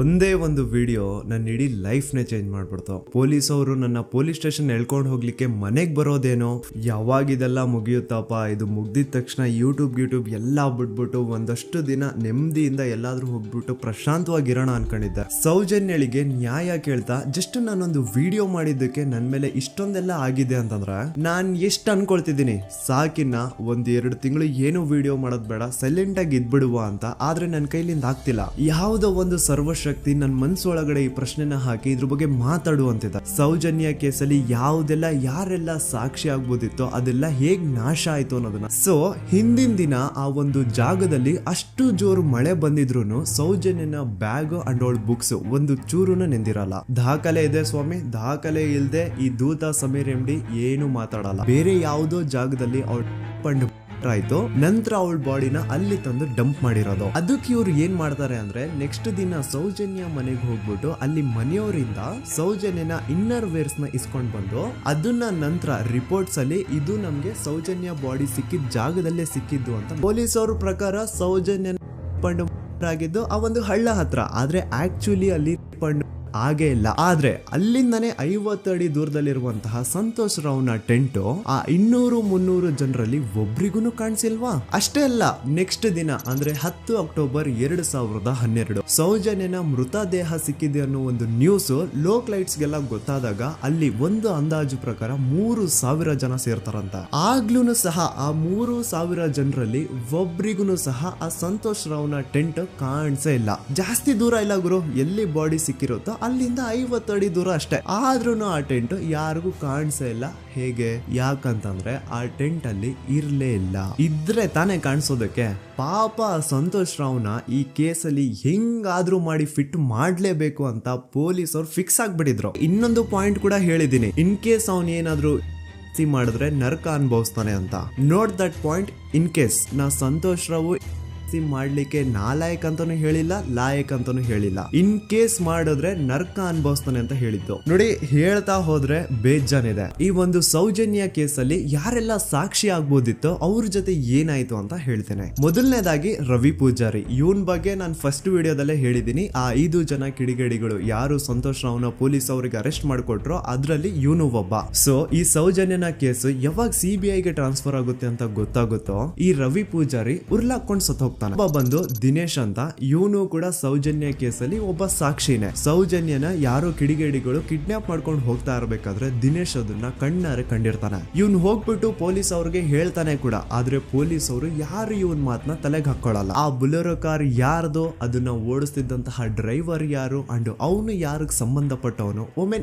ಒಂದೇ ಒಂದು ವಿಡಿಯೋ ನನ್ನ ಇಡೀ ಲೈಫ್ ನೇ ಚೇಂಜ್ ಮಾಡ್ಬಿಡ್ತು. ಪೊಲೀಸ್ ಅವರು ನನ್ನ ಪೊಲೀಸ್ ಸ್ಟೇಷನ್ ಎಳ್ಕೊಂಡು ಹೋಗ್ಲಿಕ್ಕೆ ಮನೆಗ್ ಬರೋದೇನೋ, ಯಾವಾಗ ಇದೆಲ್ಲ ಮುಗಿಯುತ್ತಪ್ಪ, ಇದು ಮುಗ್ದಿದ ತಕ್ಷಣ ಯೂಟ್ಯೂಬ್ ಎಲ್ಲ ಬಿಟ್ಬಿಟ್ಟು ಒಂದಷ್ಟು ದಿನ ನೆಮ್ಮದಿಯಿಂದ ಎಲ್ಲಾದ್ರೂ ಹೋಗ್ಬಿಟ್ಟು ಪ್ರಶಾಂತವಾಗಿರೋಣ ಅನ್ಕೊಂಡಿದ್ದೆ. ಸೌಜನ್ಯಳಿಗೆ ನ್ಯಾಯ ಕೇಳ್ತಾ ಜಸ್ಟ್ ನಾನೊಂದು ವಿಡಿಯೋ ಮಾಡಿದ್ದಕ್ಕೆ ನನ್ ಮೇಲೆ ಇಷ್ಟೊಂದೆಲ್ಲ ಆಗಿದೆ ಅಂತಂದ್ರೆ ನಾನ್ ಎಷ್ಟು ಅನ್ಕೊಳ್ತಿದ್ದೀನಿ, ಸಾಕಿನ್ನ 1-2 ತಿಂಗಳು ಏನು ವಿಡಿಯೋ ಮಾಡೋದ್ ಬೇಡ, ಸೈಲೆಂಟ್ ಆಗಿ ಇದ್ಬಿಡುವ ಅಂತ. ಆದ್ರೆ ನನ್ನ ಕೈಲಿಂದ ಆಗ್ತಿಲ್ಲ. ಯಾವುದೋ ಒಂದು ಸರ್ವಶಕ್ತಿ ನನ್ನ ಮನ್ಸೊಳಗಡೆ ಈ ಪ್ರಶ್ನೆನ ಹಾಕಿ ಇದ್ರ ಬಗ್ಗೆ ಮಾತಾಡುವಂತಿದ್ದ. ಸೌಜನ್ಯ ಕೇಸಲ್ಲಿ ಯಾವುದೆಲ್ಲ ಯಾರೆಲ್ಲ ಸಾಕ್ಷಿ ಆಗ್ಬೋದಿತ್ತೋ ಅದೆಲ್ಲ ಹೇಗ್ ನಾಶ ಆಯ್ತು ಅನ್ನೋದನ್ನ. ಸೊ ಹಿಂದಿನ ದಿನ ಆ ಒಂದು ಜಾಗದಲ್ಲಿ ಅಷ್ಟು ಜೋರು ಮಳೆ ಬಂದಿದ್ರು ಸೌಜನ್ಯನ ಬ್ಯಾಗ್ ಅಂಡ್ ಅವಳ ಬುಕ್ಸ್ ಒಂದು ಚೂರುನ ನೆಂದಿರಲ್ಲ. ದಾಖಲೆ ಇದೆ ಸ್ವಾಮಿ, ದಾಖಲೆ ಇಲ್ದೆ ಈ ದೂತ ಸಮೀರ್ MD ಏನು ಮಾತಾಡಲ್ಲ. ಬೇರೆ ಯಾವುದೋ ಜಾಗದಲ್ಲಿ ಅವಳ ಆಯ್ತು, ನಂತರ ಅವಳ ಬಾಡಿನ ಅಲ್ಲಿ ತಂದು ಡಂಪ್ ಮಾಡಿರೋದು. ಅದಕ್ಕೆ ಇವ್ರು ಏನ್ ಮಾಡ್ತಾರೆ ಅಂದ್ರೆ ನೆಕ್ಸ್ಟ್ ದಿನ ಸೌಜನ್ಯ ಮನೆಗೆ ಹೋಗ್ಬಿಟ್ಟು ಅಲ್ಲಿ ಮನೆಯವರಿಂದ ಸೌಜನ್ಯನ ಇನ್ನರ್ ವೇರ್ಸ್ ನ ಇಸ್ಕೊಂಡ್ ಬಂದು ಅದನ್ನ ನಂತರ ರಿಪೋರ್ಟ್ಸ್ ಅಲ್ಲಿ ಇದು ನಮ್ಗೆ ಸೌಜನ್ಯ ಬಾಡಿ ಸಿಕ್ಕಿದ ಜಾಗದಲ್ಲೇ ಸಿಕ್ಕಿದ್ದು ಅಂತ. ಪೊಲೀಸ್ ಅವ್ರ ಪ್ರಕಾರ ಸೌಜನ್ಯ ಆಗಿದ್ದು ಆ ಒಂದು ಹಳ್ಳ ಹತ್ರ, ಆದ್ರೆ ಆಕ್ಚುಲಿ ಅಲ್ಲಿ ಹಾಗೆ ಇಲ್ಲ. ಆದ್ರೆ ಅಲ್ಲಿಂದನೇ 50 ಅಡಿ ದೂರದಲ್ಲಿರುವಂತಹ ಸಂತೋಷ್ ರಾವ್ನ ಟೆಂಟ್ ಆ 200-300 ಜನರಲ್ಲಿ ಒಬ್ರಿಗೂ ಕಾಣಿಸಿಲ್ವಾ? ಅಷ್ಟೇ ಅಲ್ಲ, ನೆಕ್ಸ್ಟ್ ದಿನ ಅಂದ್ರೆ 10 ಅಕ್ಟೋಬರ್ 2012 ಸೌಜನ್ಯನ ಮೃತದೇಹ ಸಿಕ್ಕಿದೆ ಅನ್ನೋ ಒಂದು ನ್ಯೂಸ್ ಲೋಕ್ ಲೈಟ್ಸ್ ಗೆಲ್ಲ ಗೊತ್ತಾದಾಗ ಅಲ್ಲಿ ಒಂದು ಅಂದಾಜು ಪ್ರಕಾರ 3000 ಜನ ಸೇರ್ತಾರಂತ. ಆಗ್ಲೂ ಸಹ ಆ 3000 ಜನರಲ್ಲಿ ಒಬ್ರಿಗೂ ಸಹ ಆ ಸಂತೋಷ್ ರಾವ್ನ ಟೆಂಟ್ ಕಾಣಿಸೇ ಇಲ್ಲ. ಜಾಸ್ತಿ ದೂರ ಇಲ್ಲ ಗುರು, ಎಲ್ಲಿ ಬಾಡಿ ಸಿಕ್ಕಿರುತ್ತೋ ಅಲ್ಲಿಂದ 50 ಅಡಿ ದೂರ ಅಷ್ಟೇ. ಆದ್ರೂ ಆ ಟೆಂಟ್ ಯಾರಿಗೂ ಕಾಣಿಸೇ ಇಲ್ಲ. ಹೇಗೆ? ಯಾಕಂತಂದ್ರೆ ಆ ಟೆಂಟ್ ಅಲ್ಲಿ ಇರ್ಲೇ ಇಲ್ಲ. ಇದ್ರೆ ತಾನೇ ಕಾಣಿಸೋದಕ್ಕೆ. ಪಾಪ ಸಂತೋಷ್ ರಾವ್ನ ಈ ಕೇಸಲ್ಲಿ ಹೆಂಗಾದ್ರೂ ಮಾಡಿ ಫಿಟ್ ಮಾಡ್ಲೇಬೇಕು ಅಂತ ಪೊಲೀಸ್ ಅವ್ರು ಫಿಕ್ಸ್ ಆಗ್ಬಿಟ್ಟಿದ್ರು. ಇನ್ನೊಂದು ಪಾಯಿಂಟ್ ಕೂಡ ಹೇಳಿದೀನಿ, ಇನ್ ಕೇಸ್ ಅವ್ನ ಏನಾದ್ರು ಮಾಡಿದ್ರೆ ನರಕ ಅನುಭವಿಸ್ತಾನೆ ಅಂತ. Note that point. In case ನಾ ಸಂತೋಷ್ ರಾವ್ ಮಾಡ್ಲಿಕ್ಕೆ ನಾಲಾಯಕ್ ಅಂತಾನು ಹೇಳಿಲ್ಲ, ಲಾಯಕ್ ಅಂತಾನು ಹೇಳಿಲ್ಲ. ಇನ್ ಕೇಸ್ ಮಾಡಿದ್ರೆ ನರ್ಕ ಅನುಭವಿಸ್ತಾನೆ ಅಂತ ಹೇಳಿದ್ದು. ನೋಡಿ, ಹೇಳ್ತಾ ಹೋದ್ರೆ ಬೇಜಾನಿದೆ. ಈ ಒಂದು ಸೌಜನ್ಯ ಕೇಸಲ್ಲಿ ಯಾರೆಲ್ಲ ಸಾಕ್ಷಿ ಆಗ್ಬೋದಿತ್ತೋ ಅವ್ರ ಜೊತೆ ಏನಾಯ್ತು ಅಂತ ಹೇಳ್ತೇನೆ. ಮೊದಲನೇದಾಗಿ ರವಿ ಪೂಜಾರಿ. ಇವನ್ ಬಗ್ಗೆ ನಾನು ಫಸ್ಟ್ ವಿಡಿಯೋದಲ್ಲೇ ಹೇಳಿದೀನಿ. ಆ 5 ಜನ ಕಿಡಿಗೇಡಿಗಳು ಯಾರು ಸಂತೋಷ್ ರಾವ್ನ ಪೊಲೀಸ್ ಅವ್ರಿಗೆ ಅರೆಸ್ಟ್ ಮಾಡ್ಕೊಟ್ರು ಅದ್ರಲ್ಲಿ ಇವನು ಒಬ್ಬ. ಸೊ ಈ ಸೌಜನ್ಯನ ಕೇಸ್ ಯಾವಾಗ CBIಗೆ ಟ್ರಾನ್ಸ್ಫರ್ ಆಗುತ್ತೆ ಅಂತ ಗೊತ್ತಾಗುತ್ತೋ ಈ ರವಿ ಪೂಜಾರಿ ಉರ್ಲಾಕೊಂಡು ಸತ್ತು ಬಂದು ದಿನೇಶ್ ಅಂತ, ಇವನು ಕೂಡ ಸೌಜನ್ಯ ಕೇಸಲ್ಲಿ ಒಬ್ಬ ಸಾಕ್ಷಿನೇ. ಸೌಜನ್ಯನ ಯಾರೋ ಕಿಡಿಗೇಡಿಗಳು ಕಿಡ್ನಾಪ್ ಮಾಡ್ಕೊಂಡು ಹೋಗ್ತಾ ಇರ್ಬೇಕಾದ್ರೆ ದಿನೇಶ್ ಅದನ್ನ ಕಣ್ಣಾರೆ ಕಂಡಿರ್ತಾನೆ. ಇವನ್ ಹೋಗ್ಬಿಟ್ಟು ಪೊಲೀಸ್ ಅವ್ರಿಗೆ ಹೇಳ್ತಾನೆ ಕೂಡ. ಆದ್ರೆ ಪೊಲೀಸ್ ಅವರು ಯಾರು ಇವನ್ ಮಾತನ್ನ ತಲೆಗೆ ಹಾಕೊಳ್ಳಲ್ಲ. ಆ ಬುಲೆರೋ ಕಾರ್ ಯಾರ್ದು, ಅದನ್ನ ಓಡಿಸ್ತಿದ್ದಂತಹ ಡ್ರೈವರ್ ಯಾರು ಅಂಡ್ ಅವನು ಯಾರಿಗೆ ಸಂಬಂಧಪಟ್ಟವನು, ಒಮ್ಮೆ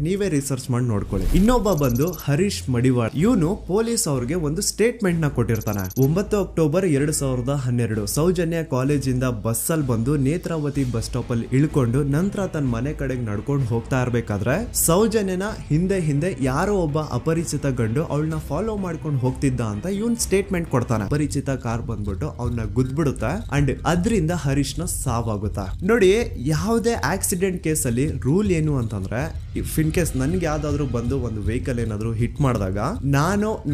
ನೀವೇ ರಿಸರ್ಚ್ ಮಾಡಿ ನೋಡ್ಕೊಳ್ಳಿ. ಇನ್ನೊಬ್ಬ ಬಂದು ಹರೀಶ್ ಮಡಿವಾಳ್. ಇವನು ಪೊಲೀಸ್ ಅವ್ರಿಗೆ ಒಂದು ಸ್ಟೇಟ್ಮೆಂಟ್ ನ ಕೊಟ್ಟಿರ್ತಾನೆ. 9 ಅಕ್ಟೋಬರ್ 2012 ಸೌಜನ್ಯ ಕಾಲೇಜಿಂದ ಬಸ್ ಅಲ್ಲಿ ಬಂದು ನೇತ್ರಾವತಿ ಬಸ್ ಸ್ಟಾಪ್ ಅಲ್ಲಿ ಇಳ್ಕೊಂಡು ನಂತರ ತನ್ನ ಮನೆ ಕಡೆಗೆ ನಡ್ಕೊಂಡು ಹೋಗ್ತಾ ಇರ್ಬೇಕಾದ್ರೆ ಸೌಜನ್ಯನ ಹಿಂದೆ ಯಾರೋ ಒಬ್ಬ ಅಪರಿಚಿತ ಗಂಡು ಅವಳನ್ನ ಫಾಲೋ ಮಾಡ್ಕೊಂಡು ಹೋಗ್ತಿದ್ದ ಅಂತ ಇವನ್ ಸ್ಟೇಟ್ಮೆಂಟ್ ಕೊಡ್ತಾನೆ. ಅಪರಿಚಿತ ಕಾರ್ ಬಂದ್ಬಿಟ್ಟು ಅವನ್ನ ಗುದ್ಬಿಡುತ್ತೆ ಅಂಡ್ ಅದರಿಂದ ಹರೀಶ್ ನ ಸಾವಾಗುತ್ತಾ. ನೋಡಿ, ಯಾವುದೇ ಆಕ್ಸಿಡೆಂಟ್ ಕೇಸ್ ಅಲ್ಲಿ ರೂಲ್ ಏನು ಅಂತಂದ್ರೆ, ಇಫ್ ಇನ್ ಕೇಸ್ ನನ್ಗೆ ಯಾವ್ದಾದ್ರು ಬಂದು ಒಂದು ವೆಹಿಕಲ್ ಏನಾದ್ರು ಹಿಟ್ ಮಾಡಿದಾಗ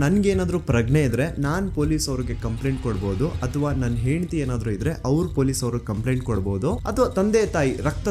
ನನ್ಗೇನಾದ್ರು ಪ್ರಜ್ಞೆ ಇದ್ರೆ ನಾನ್ ಪೊಲೀಸ್ ಅವ್ರಿಗೆ ಕಂಪ್ಲೇಂಟ್ ಕೊಡ್ಬೋದು, ಅಥವಾ ನನ್ನ ಹೆಂಡತಿ ಏನಾದ್ರು ಇದ್ರೆ ಅವ್ರು ಪೊಲೀಸ್ ಅವ್ರಿಗೆ ಕಂಪ್ಲೇಂಟ್ ಕೊಡ್ಬೋದು, ಅಥವಾ ತಂದೆ ತಾಯಿ ರಕ್ತ